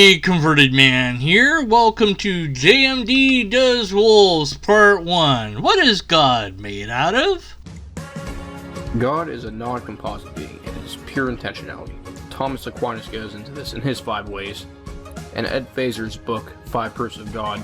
Hey, Converted Man here. Welcome to JMD Does Wolves Part 1. What is God made out of? God is a non-composite being. It is pure intentionality. Thomas Aquinas goes into this in his 5 ways, and Ed Feser's book, 5 Proofs of God,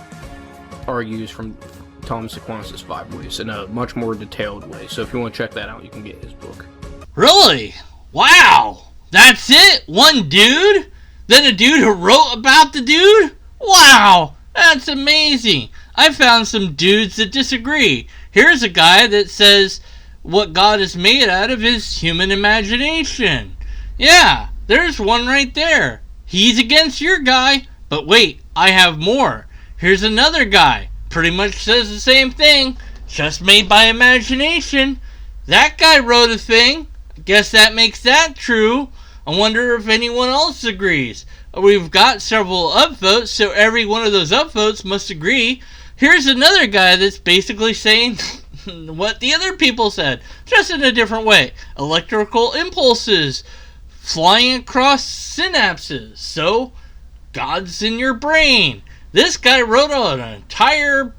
argues from Thomas Aquinas' 5 ways in a much more detailed way. So if you want to check that out, you can get his book. Really? Wow! That's it? One dude? Then a dude who wrote about the dude? Wow! That's amazing! I found some dudes that disagree. Here's a guy that says what God is made out of is human imagination. Yeah, there's one right there. He's against your guy. But wait, I have more. Here's another guy. Pretty much says the same thing. Just made by imagination. That guy wrote a thing. Guess that makes that true. I wonder if anyone else agrees. We've got several upvotes, so every one of those upvotes must agree. Here's another guy that's basically saying what the other people said, just in a different way. Electrical impulses flying across synapses. So, God's in your brain. This guy wrote an entire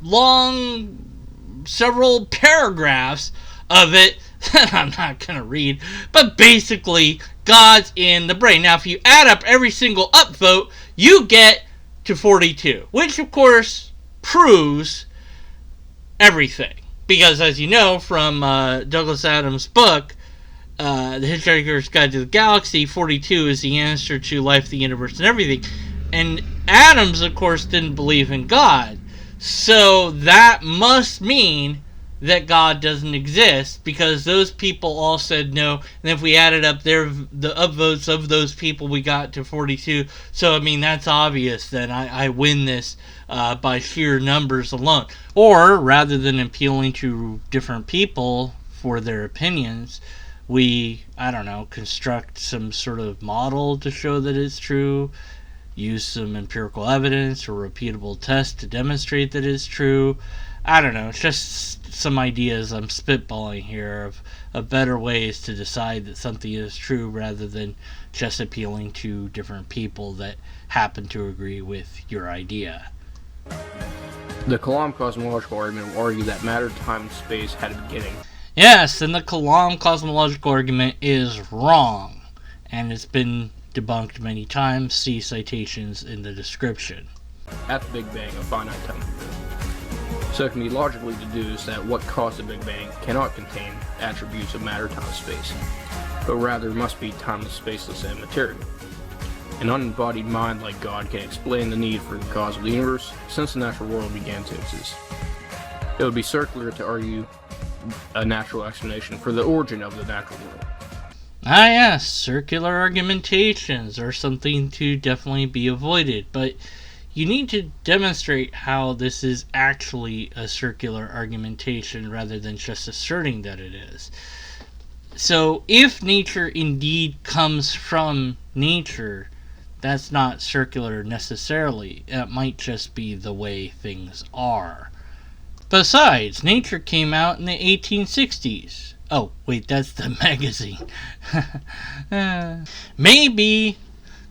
long, several paragraphs of it that I'm not going to read, but basically, God's in the brain. Now, if you add up every single upvote, you get to 42, which, of course, proves everything. Because, as you know from Douglas Adams' book, The Hitchhiker's Guide to the Galaxy, 42 is the answer to life, the universe, and everything. And Adams, of course, didn't believe in God. So that must mean that God doesn't exist, because those people all said no, and if we added up the upvotes of those people, we got to 42. So I mean, that's obvious. Then I win this by sheer numbers alone. Or rather than appealing to different people for their opinions, we, I don't know, construct some sort of model to show that it's true, use some empirical evidence or repeatable tests to demonstrate that it's true. I don't know, it's just some ideas I'm spitballing here of better ways to decide that something is true rather than just appealing to different people that happen to agree with your idea. The Kalam cosmological argument will argue that matter, time, and space had a beginning. Yes, and the Kalam cosmological argument is wrong, and it's been debunked many times. See citations in the description. At the Big Bang, a finite time period. So it can be logically deduced that what caused the Big Bang cannot contain attributes of matter, time, and space, but rather must be timeless, spaceless, and material. An unembodied mind like God can explain the need for the cause of the universe since the natural world began to exist. It would be circular to argue a natural explanation for the origin of the natural world. Ah yes, circular argumentations are something to definitely be avoided, but you need to demonstrate how this is actually a circular argumentation rather than just asserting that it is. So if nature indeed comes from nature, that's not circular necessarily. It might just be the way things are. Besides, nature came out in the 1860s. Oh, wait, that's the magazine. Maybe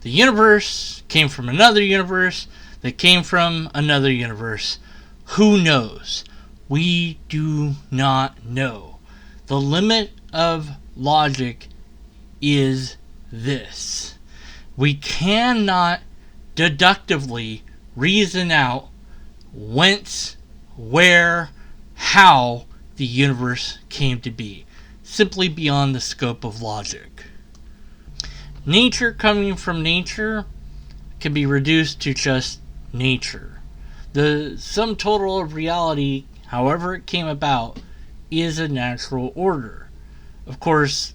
the universe came from another universe that came from another universe. Who knows? We do not know. The limit of logic is this. We cannot deductively reason out whence, where, how the universe came to be. Simply beyond the scope of logic. Nature coming from nature can be reduced to just nature. The sum total of reality, however it came about, is a natural order. Of course,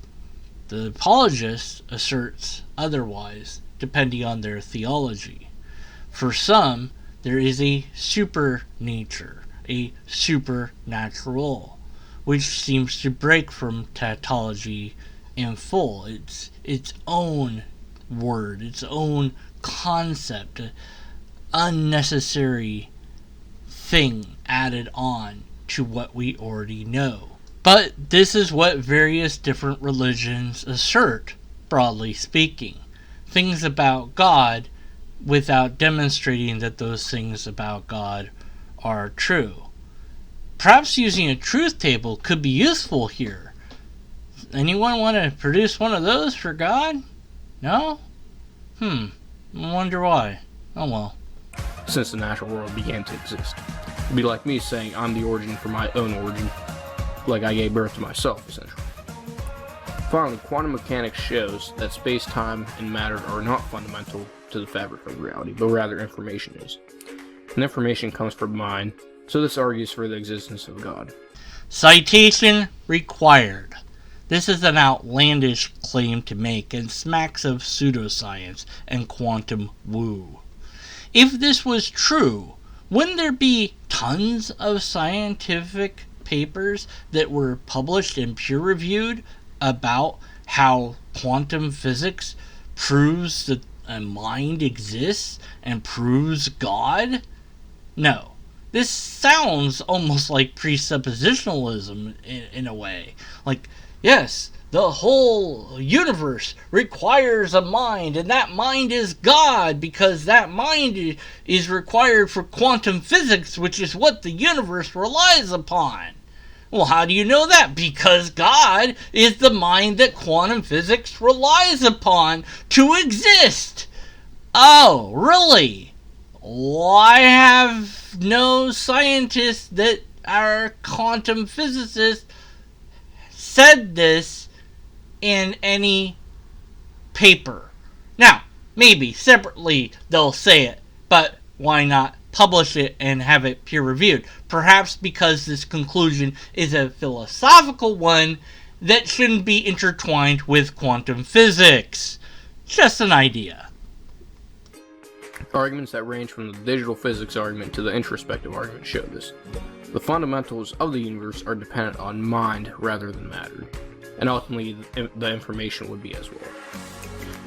the apologist asserts otherwise, depending on their theology. For some, there is a super nature, a supernatural, which seems to break from tautology in full. It's its own word, its own concept, unnecessary thing added on to what we already know. But this is what various different religions assert, broadly speaking. Things about God without demonstrating that those things about God are true. Perhaps using a truth table could be useful here. Anyone want to produce one of those for God? No? I wonder why. Oh well. Since the natural world began to exist. It'd be like me saying I'm the origin for my own origin, like I gave birth to myself, essentially. Finally, quantum mechanics shows that space-time and matter are not fundamental to the fabric of reality, but rather information is. And information comes from mind, so this argues for the existence of God. Citation required. This is an outlandish claim to make and smacks of pseudoscience and quantum woo. If this was true, wouldn't there be tons of scientific papers that were published and peer-reviewed about how quantum physics proves that a mind exists and proves God? No. This sounds almost like presuppositionalism in a way. Like, yes, the whole universe requires a mind, and that mind is God, because that mind is required for quantum physics, which is what the universe relies upon. Well, how do you know that? Because God is the mind that quantum physics relies upon to exist. Oh, really? Why have no scientists that are quantum physicists said this in any paper? Now, maybe separately they'll say it, but why not publish it and have it peer-reviewed? Perhaps because this conclusion is a philosophical one that shouldn't be intertwined with quantum physics. Just an idea. Arguments that range from the digital physics argument to the introspective argument show this. The fundamentals of the universe are dependent on mind rather than matter, and ultimately the information would be as well.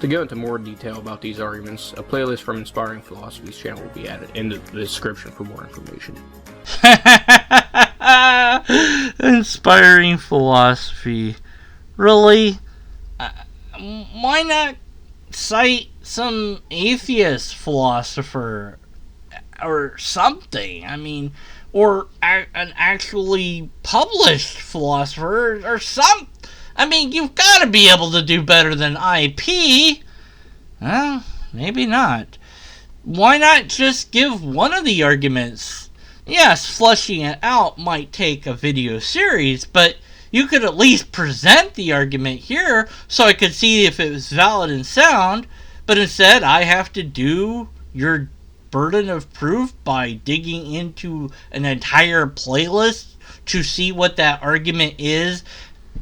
To go into more detail about these arguments, a playlist from Inspiring Philosophy's channel will be added in the description for more information. Inspiring Philosophy. Really? Why not cite some atheist philosopher or something? I mean, or an actually published philosopher or some. I mean, you've got to be able to do better than IP. Well, maybe not. Why not just give one of the arguments? Yes, fleshing it out might take a video series, but you could at least present the argument here so I could see if it was valid and sound. But instead, I have to do your burden of proof by digging into an entire playlist to see what that argument is,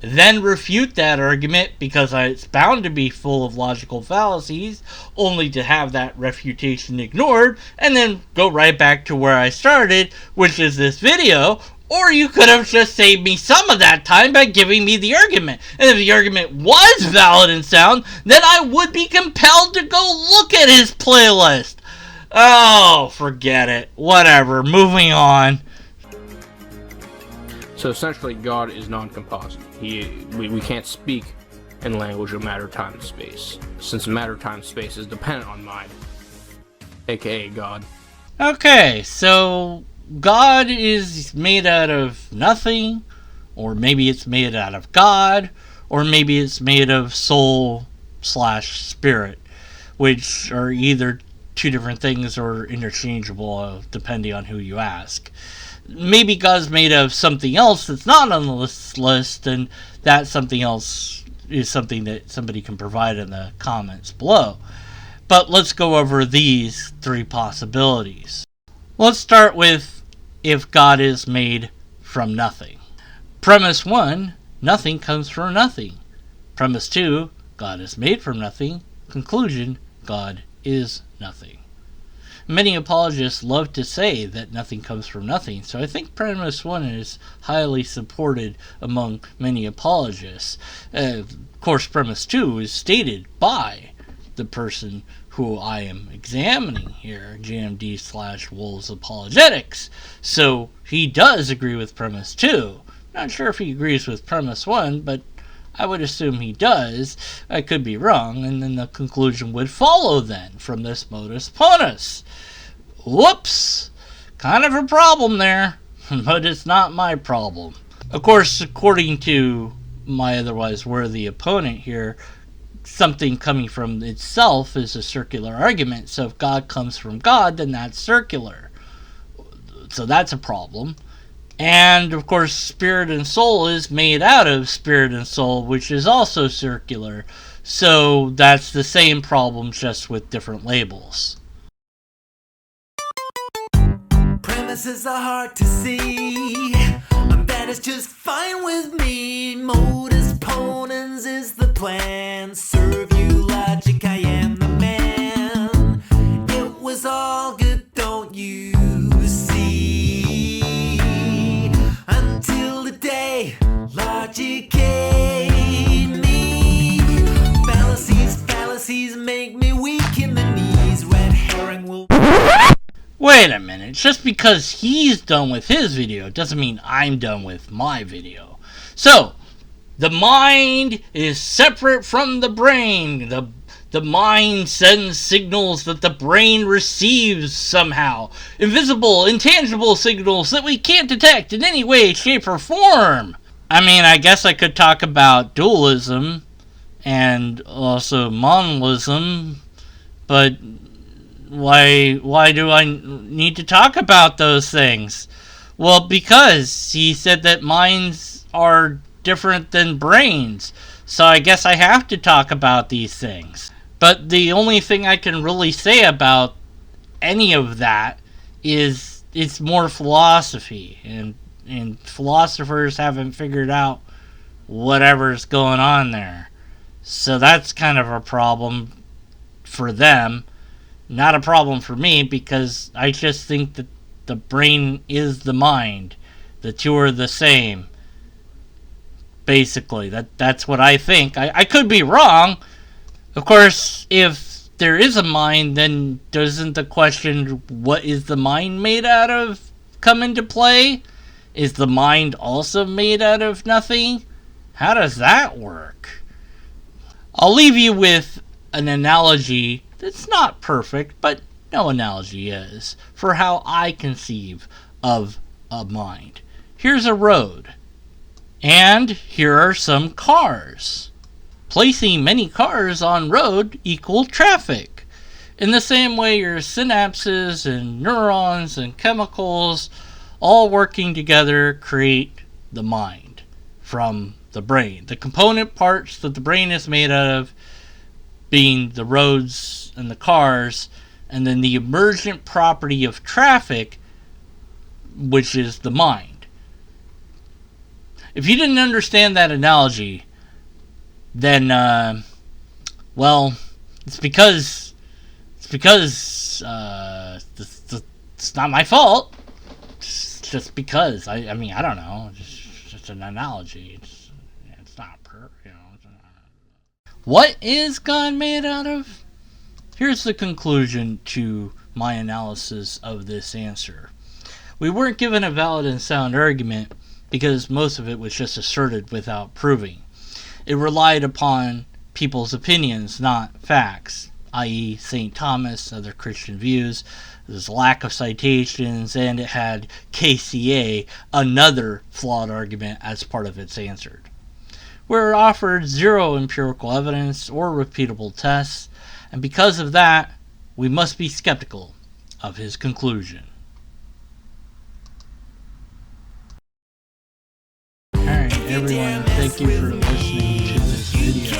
then refute that argument because it's bound to be full of logical fallacies, only to have that refutation ignored, and then go right back to where I started, which is this video. Or you could have just saved me some of that time by giving me the argument. And if the argument was valid and sound, then I would be compelled to go look at his playlist. Oh, forget it. Whatever. Moving on. So essentially, God is non-composite. We can't speak in language of matter, time, and space, since matter, time, space is dependent on mind, aka God. Okay, so God is made out of nothing, or maybe it's made out of God, or maybe it's made of soul/spirit, which are either two different things or interchangeable depending on who you ask. Maybe God's made of something else that's not on the list, and that something else is something that somebody can provide in the comments below. But let's go over these three possibilities. Let's start with if God is made from nothing. Premise 1, nothing comes from nothing. Premise 2, God is made from nothing. Conclusion, God is nothing. Many apologists love to say that nothing comes from nothing, so I think premise 1 is highly supported among many apologists. Of course, premise 2 is stated by the person who I am examining here, JMD/Wolves Apologetics. So he does agree with premise 2. Not sure if he agrees with premise 1, but I would assume he does. I could be wrong, and then the conclusion would follow then from this modus ponens. Whoops! Kind of a problem there, but it's not my problem. Of course, according to my otherwise worthy opponent here, something coming from itself is a circular argument. So if God comes from God, then that's circular. So that's a problem. And of course, spirit and soul is made out of spirit and soul, which is also circular. So that's the same problem, just with different labels. Premises are hard to see, and that is just fine with me. Modus ponens is the plan. Serve you logic, I am the man. It was all good, don't you see? Until the day logic ate me. Fallacies make me weak in the knees. Red herring will... Wait a minute, just because he's done with his video doesn't mean I'm done with my video. So, the mind is separate from the brain. The mind sends signals that the brain receives somehow. Invisible, intangible signals that we can't detect in any way, shape, or form. I mean, I guess I could talk about dualism and also monism, but why do I need to talk about those things? Well, because he said that minds are different than brains, so I guess I have to talk about these things. But the only thing I can really say about any of that is it's more philosophy, and philosophers haven't figured out whatever's going on there. So that's kind of a problem for them. Not a problem for me, because I just think that the brain is the mind. The two are the same. Basically, that's what I think. I could be wrong. Of course, if there is a mind, then doesn't the question, what is the mind made out of, come into play? Is the mind also made out of nothing? How does that work? I'll leave you with an analogy that's not perfect, but no analogy is, for how I conceive of a mind. Here's a road, and here are some cars. Placing many cars on road equal traffic. In the same way, your synapses and neurons and chemicals all working together create the mind from the brain. The component parts that the brain is made out of being the roads and the cars, and then the emergent property of traffic, which is the mind. If you didn't understand that analogy, then, well, it's because it's not my fault. It's just because. I mean, I don't know. It's just an analogy. It's not perfect, you know. What is God made out of? Here's the conclusion to my analysis of this answer. We weren't given a valid and sound argument because most of it was just asserted without proving. It relied upon people's opinions, not facts, i.e. St. Thomas, other Christian views. There's lack of citations, and it had KCA, another flawed argument, as part of its answer. We're offered zero empirical evidence or repeatable tests, and because of that, we must be skeptical of his conclusion. Alright, everyone, thank you for listening to this video.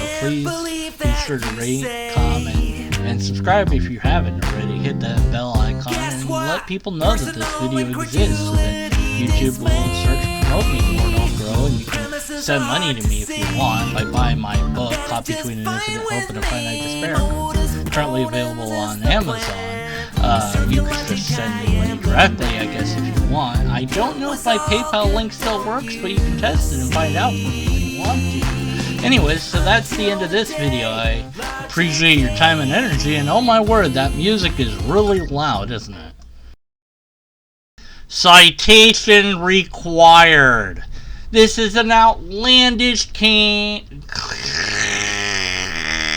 Please be sure to rate, comment, and subscribe if you haven't already. Hit that bell icon and let people know that this video exists so that YouTube will search and promote me more and I'll grow, and you can send money to me if you want by buying my book, Caught Between an Infinite Hope and a Finite Despair, currently available on Amazon. You could just send me money directly, I guess, if you want. I don't know if my PayPal link still works, but you can test it and find out for me if you want to. Anyways, so that's the end of this video. I appreciate your time and energy, and oh my word, that music is really loud, isn't it? Citation required. This is an outlandish